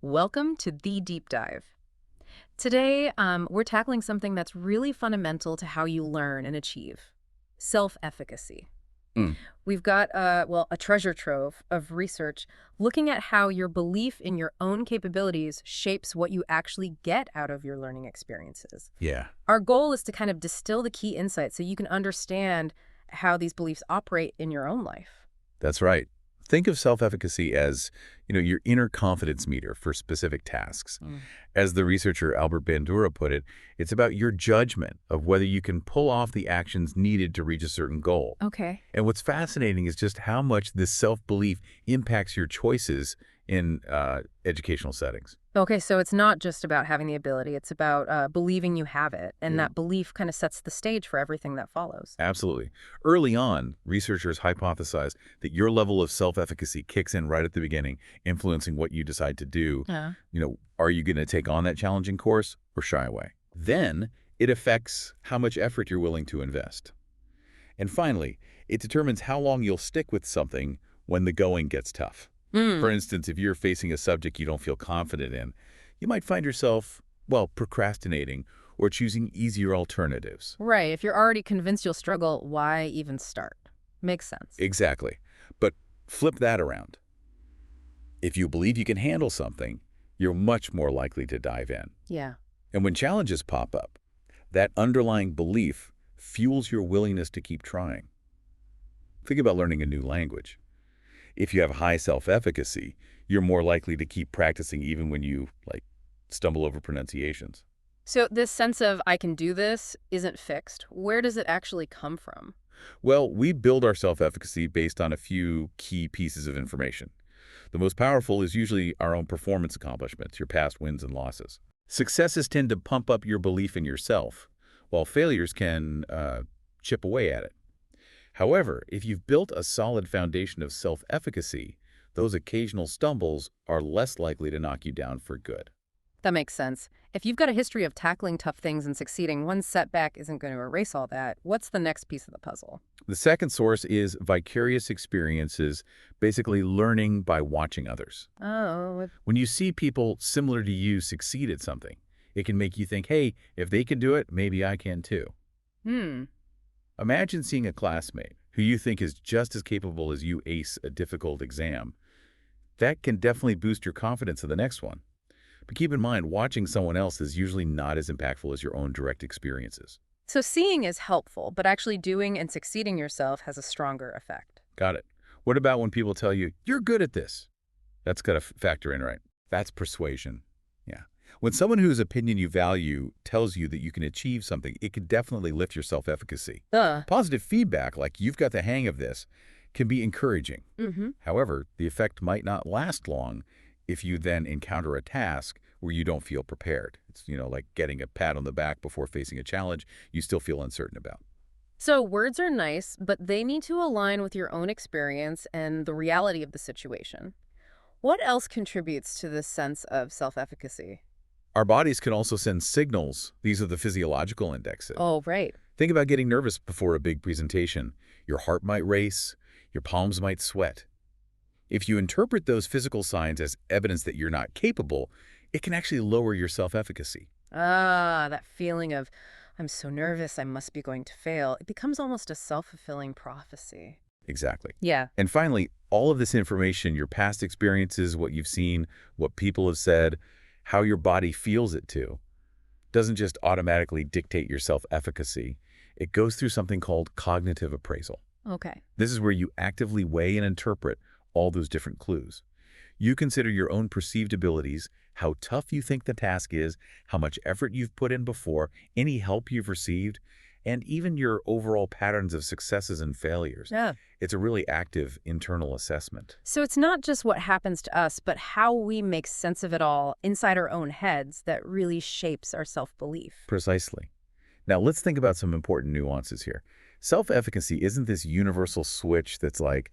Welcome to The Deep Dive. Today, we're tackling something that's really fundamental to how you learn and achieve: self-efficacy. Mm, We've got, a treasure trove of research looking at how your belief in your own capabilities shapes what you actually get out of your learning experiences. yeah, Our goal is to kind of distill the key insights so you can understand how these beliefs operate in your own life. that's right. Think of self-efficacy as, your inner confidence meter for specific tasks. Mm. As the researcher Albert Bandura put it, it's about your judgment of whether you can pull off the actions needed to reach a certain goal. Okay. And what's fascinating is just how much this self-belief impacts your choices in educational settings. Okay, so it's not just about having the ability, it's about believing you have it, and Mm. that belief kind of sets the stage for everything that follows. Absolutely. Early on, researchers hypothesized that your level of self-efficacy kicks in right at the beginning, influencing what you decide to do. Yeah. Are you going to take on that challenging course or shy away? Then it affects how much effort you're willing to invest. And finally, it determines how long you'll stick with something when the going gets tough. For Hmm. instance, if you're facing a subject you don't feel confident in, you might find yourself, procrastinating or choosing easier alternatives. Right, if you're already convinced you'll struggle, why even start? Makes sense. Exactly. But flip that around. If you believe you can handle something, you're much more likely to dive in. Yeah. And when challenges pop up, that underlying belief fuels your willingness to keep trying. Think about learning a new language. If you have high self-efficacy, you're more likely to keep practicing even when you, stumble over pronunciations. So this sense of I can do this isn't fixed. Where does it actually come from? Well, we build our self-efficacy based on a few key pieces of information. The most powerful is usually our own performance accomplishments, your past wins and losses. Successes tend to pump up your belief in yourself, while failures can chip away at it. However, if you've built a solid foundation of self-efficacy, those occasional stumbles are less likely to knock you down for good. That makes sense. If you've got a history of tackling tough things and succeeding, one setback isn't going to erase all that. What's the next piece of the puzzle? The second source is vicarious experiences, basically learning by watching others. Oh, When you see people similar to you succeed at something, it can make you think, hey, if they can do it, maybe I can too. hmm. Imagine seeing a classmate who you think is just as capable as you ace a difficult exam. That can definitely boost your confidence in the next one. But keep in mind, watching someone else is usually not as impactful as your own direct experiences. So seeing is helpful, but actually doing and succeeding yourself has a stronger effect. Got it. What about when people tell you, you're good at this? That's got to factor in, right? That's persuasion. Yeah. When someone whose opinion you value tells you that you can achieve something, it can definitely lift your self-efficacy. Duh. Positive feedback, like you've got the hang of this, can be encouraging. Mm-hmm. However, the effect might not last long if you then encounter a task where you don't feel prepared. It's, like getting a pat on the back before facing a challenge you still feel uncertain about. So words are nice, but they need to align with your own experience and the reality of the situation. What else contributes to this sense of self-efficacy? Our bodies can also send signals. These are the physiological indexes. Oh, right. Think about getting nervous before a big presentation. Your heart might race, your palms might sweat. If you interpret those physical signs as evidence that you're not capable, it can actually lower your self-efficacy. Ah, that feeling of, I'm so nervous, I must be going to fail. It becomes almost a self-fulfilling prophecy. Exactly. Yeah. And finally, all of this information, your past experiences, what you've seen, what people have said, how your body feels it too, doesn't just automatically dictate your self-efficacy. It goes through something called cognitive appraisal. Okay. This is where you actively weigh and interpret all those different clues. You consider your own perceived abilities, how tough you think the task is, how much effort you've put in before, any help you've received, and even your overall patterns of successes and failures. Yeah. It's a really active internal assessment. So it's not just what happens to us, but how we make sense of it all inside our own heads that really shapes our self-belief. Precisely. Now let's think about some important nuances here. Self-efficacy isn't this universal switch that's like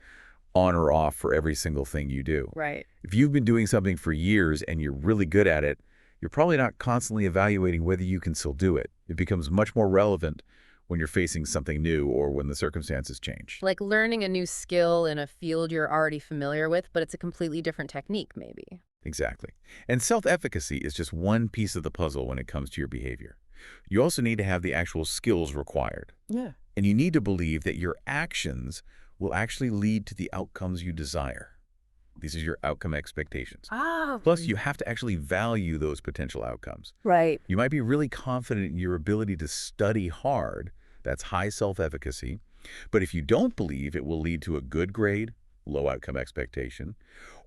on or off for every single thing you do. Right. If you've been doing something for years and you're really good at it, you're probably not constantly evaluating whether you can still do it. It becomes much more relevant when you're facing something new or when the circumstances change. Like learning a new skill in a field you're already familiar with, but it's a completely different technique, maybe. Exactly. And self-efficacy is just one piece of the puzzle when it comes to your behavior. You also need to have the actual skills required. Yeah. And you need to believe that your actions will actually lead to the outcomes you desire. These are your outcome expectations. Ah, Plus, you have to actually value those potential outcomes. right. You might be really confident in your ability to study hard. That's high self-efficacy. But if you don't believe it will lead to a good grade, low outcome expectation,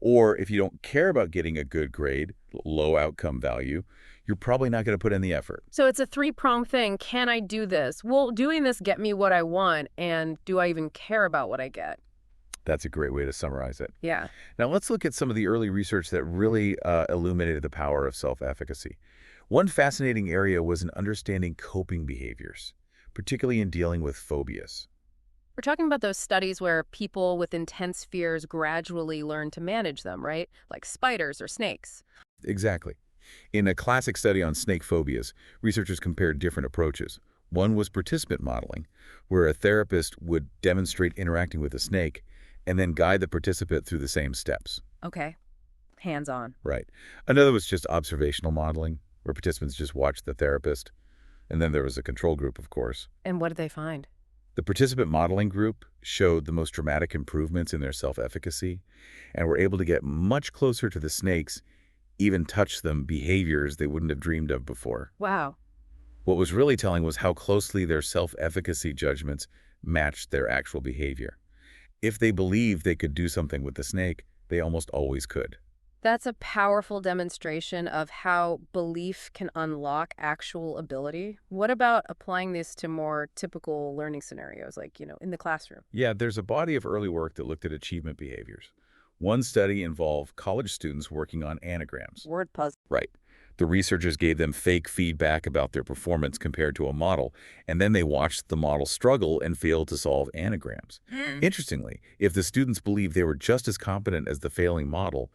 or if you don't care about getting a good grade, low outcome value, you're probably not going to put in the effort. So it's a three-pronged thing. Can I do this? Will doing this get me what I want? And do I even care about what I get? That's a great way to summarize it. Yeah. Now, let's look at some of the early research that really illuminated the power of self-efficacy. One fascinating area was in understanding coping behaviors, particularly in dealing with phobias. We're talking about those studies where people with intense fears gradually learn to manage them, right? Like spiders or snakes. Exactly. In a classic study on snake phobias, researchers compared different approaches. One was participant modeling, where a therapist would demonstrate interacting with a snake and then guide the participant through the same steps. Okay. Hands-on. Right. Another was just observational modeling, where participants just watched the therapist. And then there was a control group, of course. And what did they find? The participant modeling group showed the most dramatic improvements in their self-efficacy and were able to get much closer to the snakes, even touch them, behaviors they wouldn't have dreamed of before. Wow. What was really telling was how closely their self-efficacy judgments matched their actual behavior. If they believed they could do something with the snake, they almost always could. That's a powerful demonstration of how belief can unlock actual ability. What about applying this to more typical learning scenarios, like, in the classroom? Yeah, there's a body of early work that looked at achievement behaviors. One study involved college students working on anagrams. Word puzzle. Right. The researchers gave them fake feedback about their performance compared to a model, and then they watched the model struggle and fail to solve anagrams. Interestingly, if the students believed they were just as competent as the failing model,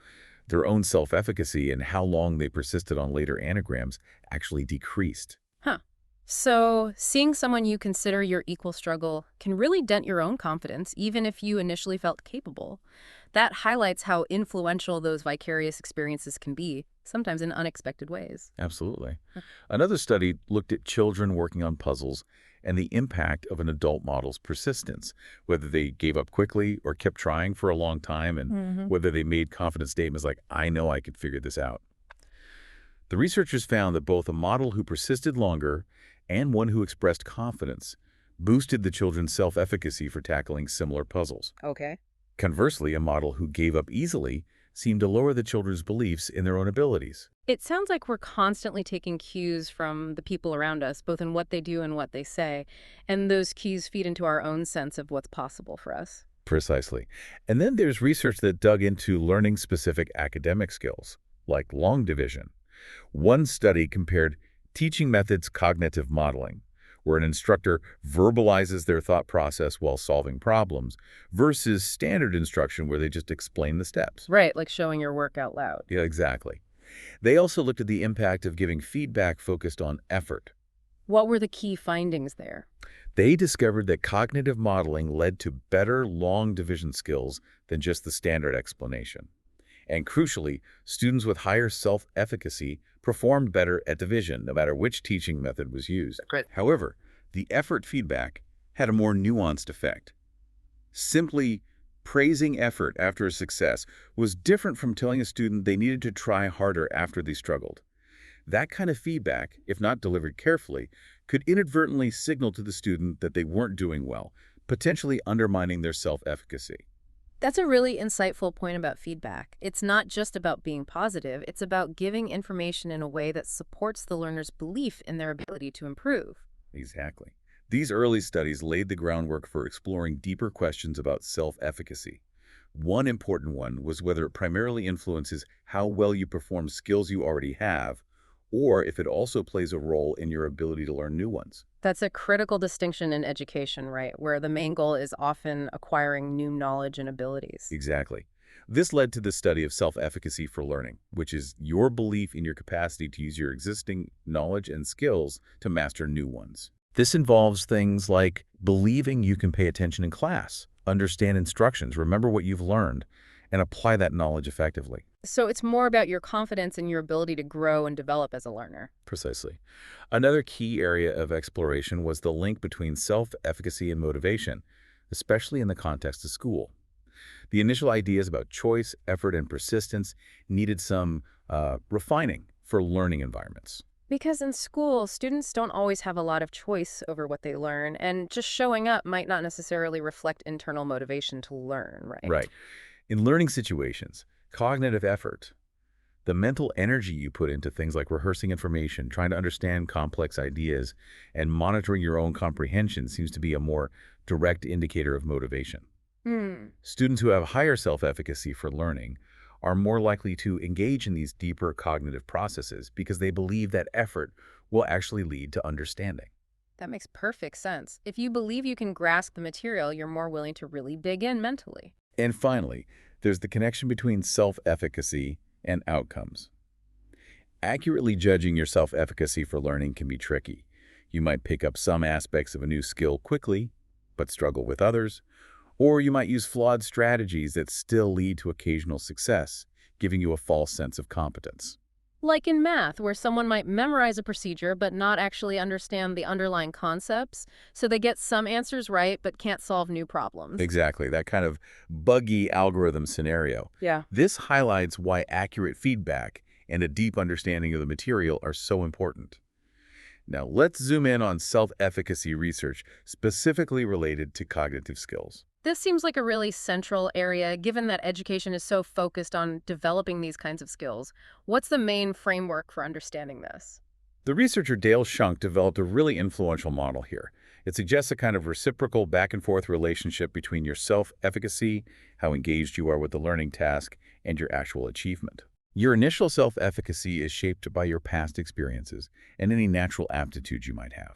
their own self-efficacy and how long they persisted on later anagrams actually decreased. Huh. So, seeing someone you consider your equal struggle can really dent your own confidence, even if you initially felt capable. That highlights how influential those vicarious experiences can be, sometimes in unexpected ways. Absolutely. Another study looked at children working on puzzles and the impact of an adult model's persistence, whether they gave up quickly or kept trying for a long time, and whether they made confident statements like, "I know I could figure this out." The researchers found that both a model who persisted longer and one who expressed confidence boosted the children's self-efficacy for tackling similar puzzles. Okay. Conversely, a model who gave up easily seemed to lower the children's beliefs in their own abilities. It sounds like we're constantly taking cues from the people around us, both in what they do and what they say, and those cues feed into our own sense of what's possible for us. Precisely. And then there's research that dug into learning specific academic skills, like long division. One study compared teaching methods cognitive modeling, where an instructor verbalizes their thought process while solving problems, versus standard instruction where they just explain the steps. Right, like showing your work out loud. Yeah, exactly. They also looked at the impact of giving feedback focused on effort. What were the key findings there? They discovered that cognitive modeling led to better long division skills than just the standard explanation. And crucially, students with higher self-efficacy performed better at division, no matter which teaching method was used. Great. However, the effort feedback had a more nuanced effect. Simply praising effort after a success was different from telling a student they needed to try harder after they struggled. That kind of feedback, if not delivered carefully, could inadvertently signal to the student that they weren't doing well, potentially undermining their self-efficacy. That's a really insightful point about feedback. It's not just about being positive, it's about giving information in a way that supports the learner's belief in their ability to improve. Exactly. These early studies laid the groundwork for exploring deeper questions about self-efficacy. One important one was whether it primarily influences how well you perform skills you already have, or if it also plays a role in your ability to learn new ones. That's a critical distinction in education, right? Where the main goal is often acquiring new knowledge and abilities. Exactly. This led to the study of self-efficacy for learning, which is your belief in your capacity to use your existing knowledge and skills to master new ones. This involves things like believing you can pay attention in class, understand instructions, remember what you've learned, and apply that knowledge effectively. So it's more about your confidence and your ability to grow and develop as a learner. Precisely. Another key area of exploration was the link between self-efficacy and motivation, especially in the context of school. The initial ideas about choice, effort, and persistence needed some refining for learning environments. Because in school, students don't always have a lot of choice over what they learn, and just showing up might not necessarily reflect internal motivation to learn, right? Right. In learning situations, cognitive effort, the mental energy you put into things like rehearsing information, trying to understand complex ideas, and monitoring your own comprehension seems to be a more direct indicator of motivation. Hmm. Students who have higher self-efficacy for learning are more likely to engage in these deeper cognitive processes because they believe that effort will actually lead to understanding. That makes perfect sense. If you believe you can grasp the material, you're more willing to really dig in mentally. And finally, there's the connection between self-efficacy and outcomes. Accurately judging your self-efficacy for learning can be tricky. You might pick up some aspects of a new skill quickly, but struggle with others, or you might use flawed strategies that still lead to occasional success, giving you a false sense of competence. Like in math, where someone might memorize a procedure but not actually understand the underlying concepts, so they get some answers right but can't solve new problems. Exactly, that kind of buggy algorithm scenario. Yeah. This highlights why accurate feedback and a deep understanding of the material are so important. Now, let's zoom in on self-efficacy research specifically related to cognitive skills. This seems like a really central area, given that education is so focused on developing these kinds of skills. What's the main framework for understanding this? The researcher Dale Shunk developed a really influential model here. It suggests a kind of reciprocal back-and-forth relationship between your self-efficacy, how engaged you are with the learning task, and your actual achievement. Your initial self-efficacy is shaped by your past experiences and any natural aptitudes you might have.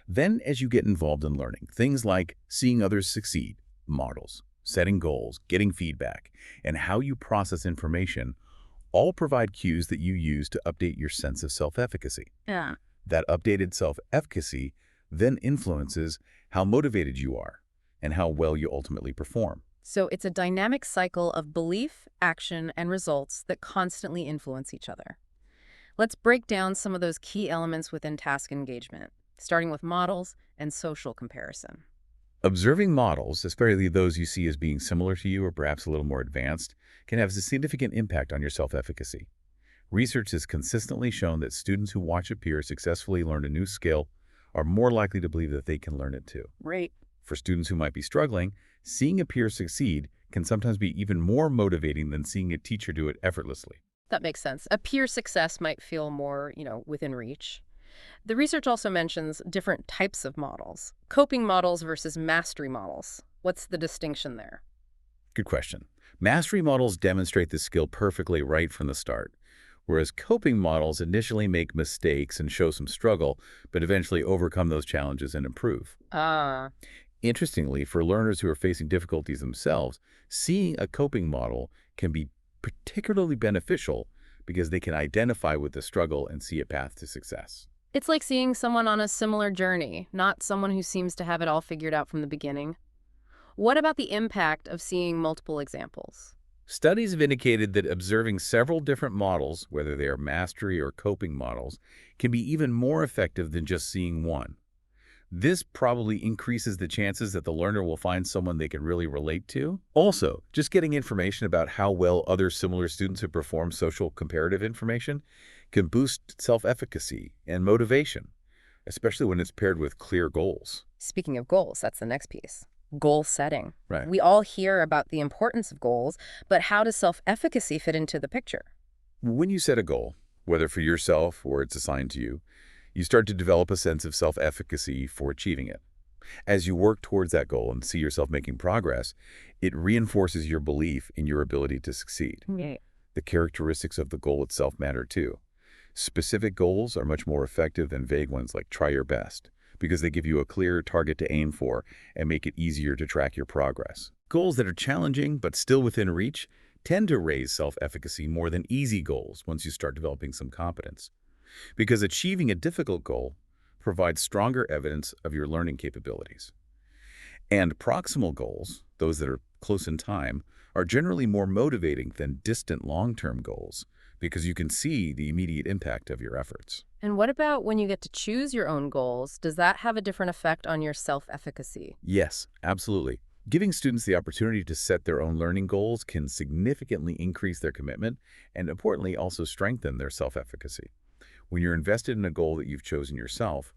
Then, as you get involved in learning, things like seeing others succeed, models, setting goals, getting feedback, and how you process information all provide cues that you use to update your sense of self-efficacy. Yeah. That updated self-efficacy then influences how motivated you are and how well you ultimately perform. So it's a dynamic cycle of belief, action, and results that constantly influence each other. Let's break down some of those key elements within task engagement, starting with models and social comparison. Observing models, especially those you see as being similar to you or perhaps a little more advanced, can have a significant impact on your self-efficacy. Research has consistently shown that students who watch a peer successfully learn a new skill are more likely to believe that they can learn it too. Right. For students who might be struggling, seeing a peer succeed can sometimes be even more motivating than seeing a teacher do it effortlessly. That makes sense. A peer success might feel more, within reach. The research also mentions different types of models, coping models versus mastery models. What's the distinction there? Good question. Mastery models demonstrate the skill perfectly right from the start, whereas coping models initially make mistakes and show some struggle, but eventually overcome those challenges and improve. Ah, Interestingly, for learners who are facing difficulties themselves, seeing a coping model can be particularly beneficial because they can identify with the struggle and see a path to success. it's like seeing someone on a similar journey, not someone who seems to have it all figured out from the beginning. What about the impact of seeing multiple examples? Studies have indicated that observing several different models, whether they are mastery or coping models, can be even more effective than just seeing one. This probably increases the chances that the learner will find someone they can really relate to. Also, just getting information about how well other similar students have performed social comparative information can boost self-efficacy and motivation, especially when it's paired with clear goals. Speaking of goals, that's the next piece. Goal setting. Right. We all hear about the importance of goals, but how does self-efficacy fit into the picture? When you set a goal, whether for yourself or it's assigned to you, you start to develop a sense of self-efficacy for achieving it. As you work towards that goal and see yourself making progress, it reinforces your belief in your ability to succeed. Right. The characteristics of the goal itself matter too. Specific goals are much more effective than vague ones like try your best, because they give you a clear target to aim for and make it easier to track your progress. Goals that are challenging but still within reach tend to raise self-efficacy more than easy goals once you start developing some competence, because achieving a difficult goal provides stronger evidence of your learning capabilities. And proximal goals, those that are close in time, are generally more motivating than distant long-term goals because you can see the immediate impact of your efforts. And what about when you get to choose your own goals? Does that have a different effect on your self-efficacy? Yes, absolutely. Giving students the opportunity to set their own learning goals can significantly increase their commitment and, importantly, also strengthen their self-efficacy. When you're invested in a goal that you've chosen yourself,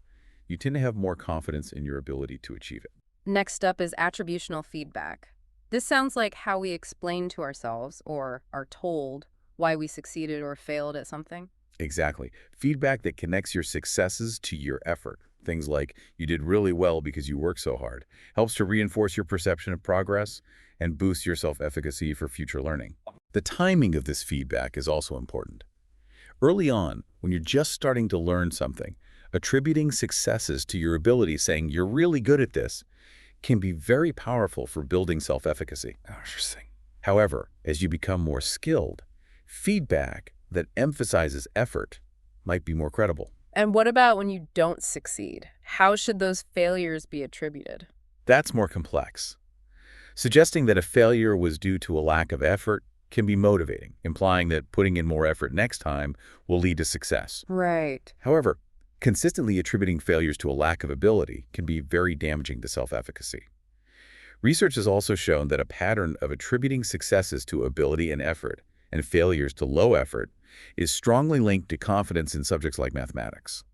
you tend to have more confidence in your ability to achieve it. Next up is attributional feedback. This sounds like how we explain to ourselves or are told why we succeeded or failed at something. Exactly. Feedback that connects your successes to your effort, things like you did really well because you worked so hard, helps to reinforce your perception of progress and boost your self-efficacy for future learning. The timing of this feedback is also important. Early on, when you're just starting to learn something, attributing successes to your ability, saying you're really good at this, can be very powerful for building self-efficacy. Interesting. However, as you become more skilled, feedback that emphasizes effort might be more credible. And what about when you don't succeed? How should those failures be attributed? That's more complex. Suggesting that a failure was due to a lack of effort can be motivating, implying that putting in more effort next time will lead to success. Right. However, consistently attributing failures to a lack of ability can be very damaging to self-efficacy. Research has also shown that a pattern of attributing successes to ability and effort and failures to low effort is strongly linked to confidence in subjects like mathematics.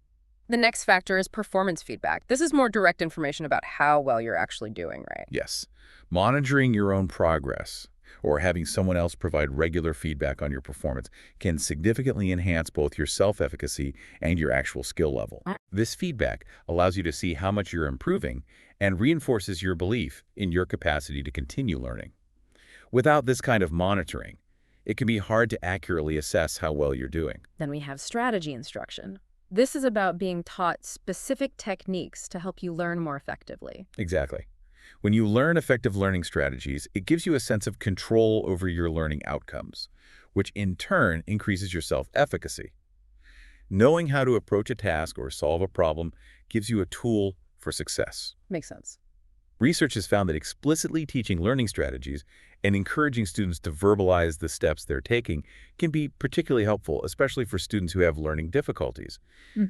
The next factor is performance feedback. This is more direct information about how well you're actually doing, right? Yes, monitoring your own progress or having someone else provide regular feedback on your performance can significantly enhance both your self-efficacy and your actual skill level. This feedback allows you to see how much you're improving and reinforces your belief in your capacity to continue learning. Without this kind of monitoring, it can be hard to accurately assess how well you're doing. Then we have strategy instruction. This is about being taught specific techniques to help you learn more effectively. Exactly. When you learn effective learning strategies, it gives you a sense of control over your learning outcomes, which in turn increases your self-efficacy. Knowing how to approach a task or solve a problem gives you a tool for success. Makes sense. Research has found that explicitly teaching learning strategies and encouraging students to verbalize the steps they're taking can be particularly helpful, especially for students who have learning difficulties.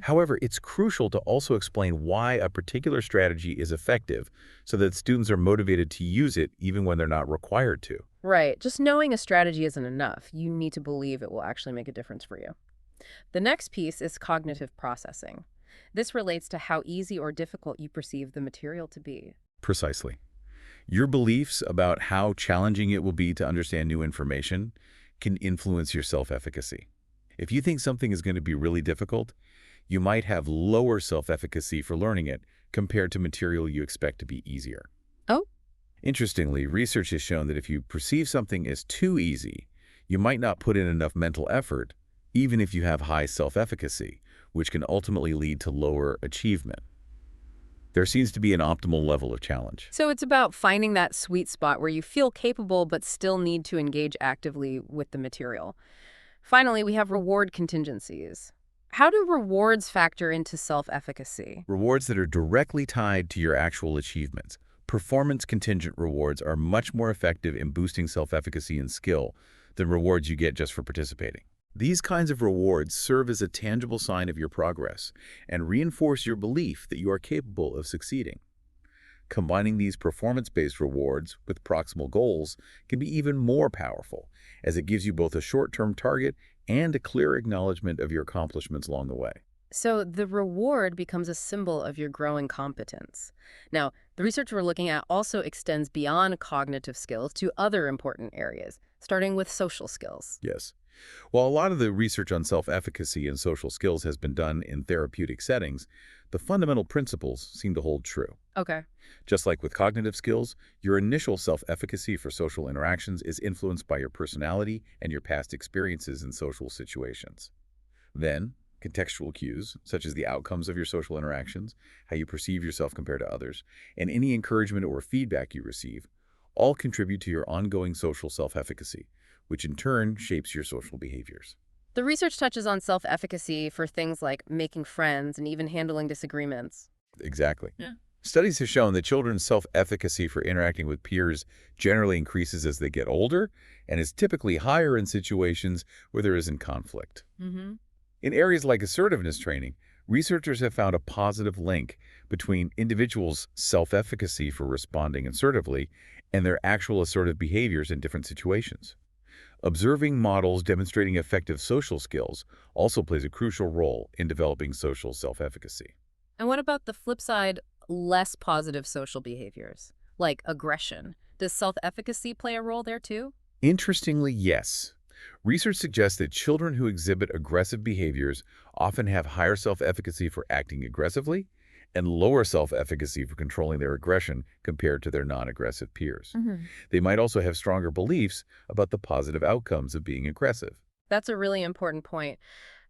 However, it's crucial to also explain why a particular strategy is effective so that students are motivated to use it even when they're not required to. Right. Just knowing a strategy isn't enough. You need to believe it will actually make a difference for you. The next piece is cognitive processing. This relates to how easy or difficult you perceive the material to be. Precisely. Your beliefs about how challenging it will be to understand new information can influence your self-efficacy. If you think something is going to be really difficult, you might have lower self-efficacy for learning it compared to material you expect to be easier. Oh, Interestingly, research has shown that if you perceive something as too easy, you might not put in enough mental effort, even if you have high self-efficacy, which can ultimately lead to lower achievement. There seems to be an optimal level of challenge. so it's about finding that sweet spot where you feel capable but still need to engage actively with the material. Finally, we have reward contingencies. How do rewards factor into self-efficacy? Rewards that are directly tied to your actual achievements. Performance contingent rewards are much more effective in boosting self-efficacy and skill than rewards you get just for participating. These kinds of rewards serve as a tangible sign of your progress and reinforce your belief that you are capable of succeeding. Combining these performance-based rewards with proximal goals can be even more powerful, as it gives you both a short-term target and a clear acknowledgement of your accomplishments along the way. So the reward becomes a symbol of your growing competence. Now, the research we're looking at also extends beyond cognitive skills to other important areas, starting with social skills. Yes. While a lot of the research on self-efficacy and social skills has been done in therapeutic settings, the fundamental principles seem to hold true. Okay. Just like with cognitive skills, your initial self-efficacy for social interactions is influenced by your personality and your past experiences in social situations. Then, contextual cues, such as the outcomes of your social interactions, how you perceive yourself compared to others, and any encouragement or feedback you receive, all contribute to your ongoing social self-efficacy, which in turn shapes your social behaviors. The research touches on self-efficacy for things like making friends and even handling disagreements. Exactly. Yeah. Studies have shown that children's self-efficacy for interacting with peers generally increases as they get older and is typically higher in situations where there isn't conflict. Mm-hmm. In areas like assertiveness training, researchers have found a positive link between individuals' self-efficacy for responding assertively and their actual assertive behaviors in different situations. Observing models demonstrating effective social skills also plays a crucial role in developing social self-efficacy. And what about the flip side, less positive social behaviors, like aggression? Does self-efficacy play a role there too? Interestingly, yes. Research suggests that children who exhibit aggressive behaviors often have higher self-efficacy for acting aggressively and lower self-efficacy for controlling their aggression compared to their non-aggressive peers. Hmm. They might also have stronger beliefs about the positive outcomes of being aggressive. That's a really important point.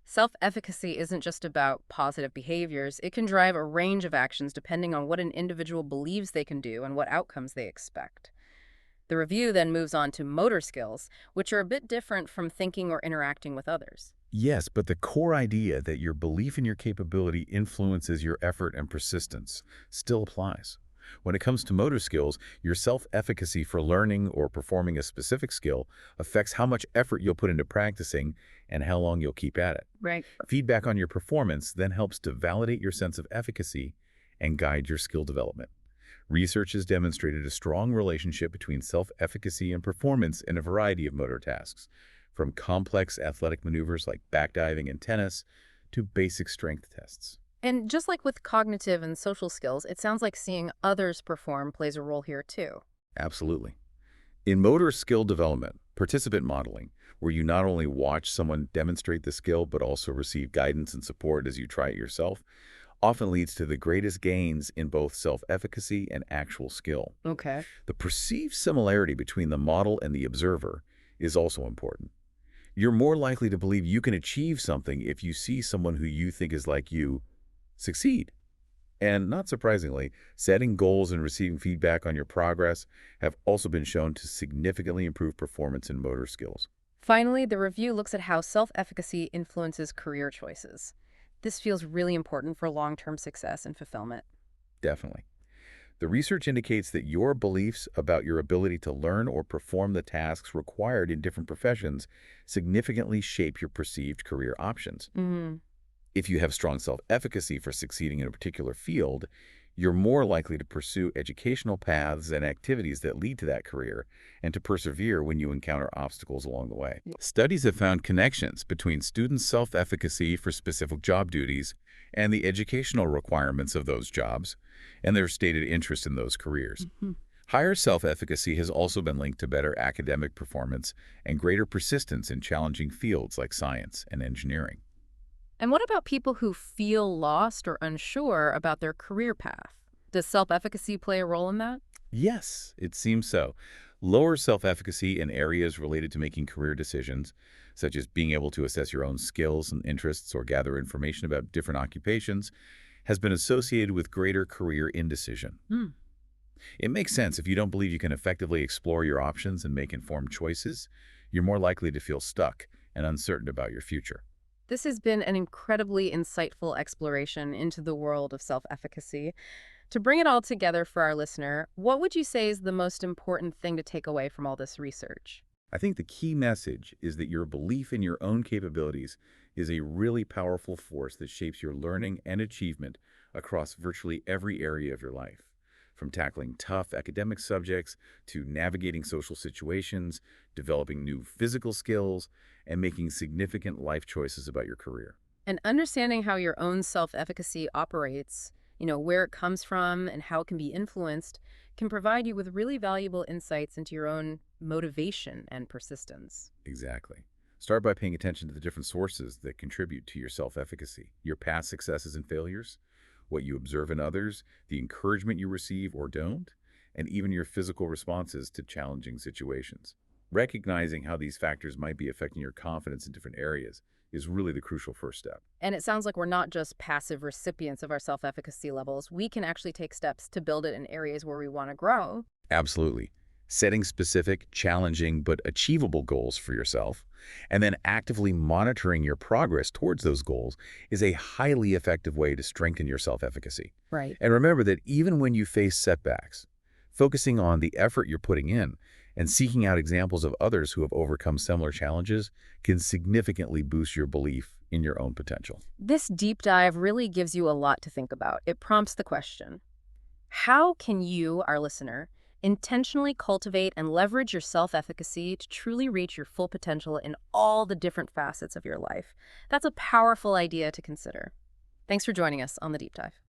Self-efficacy isn't just about positive behaviors. It can drive a range of actions depending on what an individual believes they can do and what outcomes they expect. The review then moves on to motor skills, which are a bit different from thinking or interacting with others. Yes, but the core idea that your belief in your capability influences your effort and persistence still applies. When it comes to motor skills, your self-efficacy for learning or performing a specific skill affects how much effort you'll put into practicing and how long you'll keep at it. Right. Feedback on your performance then helps to validate your sense of efficacy and guide your skill development. Research has demonstrated a strong relationship between self-efficacy and performance in a variety of motor tasks, from complex athletic maneuvers like backdiving and tennis to basic strength tests. And just like with cognitive and social skills, it sounds like seeing others perform plays a role here too. Absolutely. In motor skill development, participant modeling, where you not only watch someone demonstrate the skill but also receive guidance and support as you try it yourself, often leads to the greatest gains in both self-efficacy and actual skill. Okay. The perceived similarity between the model and the observer is also important. You're more likely to believe you can achieve something if you see someone who you think is like you succeed. And not surprisingly, setting goals and receiving feedback on your progress have also been shown to significantly improve performance in motor skills. Finally, the review looks at how self-efficacy influences career choices. This feels really important for long-term success and fulfillment. Definitely. The research indicates that your beliefs about your ability to learn or perform the tasks required in different professions significantly shape your perceived career options. Mm. If you have strong self-efficacy for succeeding in a particular field, you're more likely to pursue educational paths and activities that lead to that career and to persevere when you encounter obstacles along the way. Studies have found connections between students' self-efficacy for specific job duties and the educational requirements of those jobs and their stated interest in those careers. Mhm. Higher self-efficacy has also been linked to better academic performance and greater persistence in challenging fields like science and engineering. And what about people who feel lost or unsure about their career path? Does self-efficacy play a role in that? Yes, it seems so. Lower self-efficacy in areas related to making career decisions, such as being able to assess your own skills and interests or gather information about different occupations, has been associated with greater career indecision. Hmm. It makes sense. If you don't believe you can effectively explore your options and make informed choices, you're more likely to feel stuck and uncertain about your future. This has been an incredibly insightful exploration into the world of self-efficacy. To bring it all together for our listener, what would you say is the most important thing to take away from all this research? I think the key message is that your belief in your own capabilities is a really powerful force that shapes your learning and achievement across virtually every area of your life. From tackling tough academic subjects to navigating social situations, developing new physical skills, and making significant life choices about your career. And understanding how your own self-efficacy operates, where it comes from and how it can be influenced, can provide you with really valuable insights into your own motivation and persistence. Exactly. Start by paying attention to the different sources that contribute to your self-efficacy, your past successes and failures, what you observe in others, the encouragement you receive or don't, and even your physical responses to challenging situations. Recognizing how these factors might be affecting your confidence in different areas is really the crucial first step. And it sounds like we're not just passive recipients of our self-efficacy levels. We can actually take steps to build it in areas where we want to grow. Absolutely. Setting specific, challenging, but achievable goals for yourself, and then actively monitoring your progress towards those goals is a highly effective way to strengthen your self-efficacy. Right. And remember that even when you face setbacks, focusing on the effort you're putting in and seeking out examples of others who have overcome similar challenges can significantly boost your belief in your own potential. This deep dive really gives you a lot to think about. It prompts the question, how can you, our listener, intentionally cultivate and leverage your self-efficacy to truly reach your full potential in all the different facets of your life? That's a powerful idea to consider. Thanks for joining us on the Deep Dive.